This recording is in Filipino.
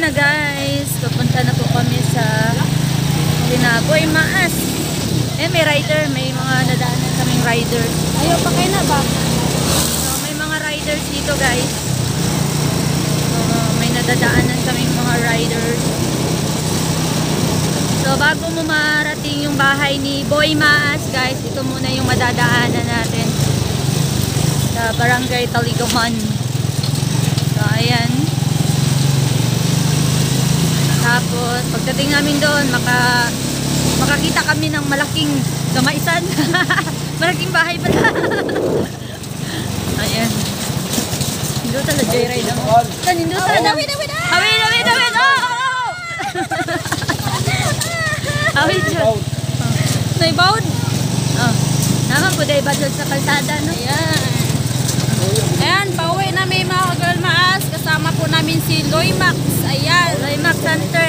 na guys. Pupunta na po kami sa Boy Maas. May rider. May mga nadaanan kaming riders. Ayaw pa kayo na ba? So, may mga riders dito guys. May nadadaanan kaming mga riders. So, bago mo marating yung bahay ni Boy Maas guys, ito muna yung madadaanan natin. Sa Barangay Taligaman. So, ayan. Tapos, pagdating namin doon, makakita kami ng malaking gamaisan. Malaking bahay pala. Ayan. Nindot tala, joyride ako. Nindot tala. Dawid! Oh! Awit dyan. Naibawad? Oh. Naman po, daibad doon sa kalsada, no? Ayan. Ayan, pauwi namin mga ka-Girl Maas. Kasama po namin si Loymax. Ayan. Loymax Center.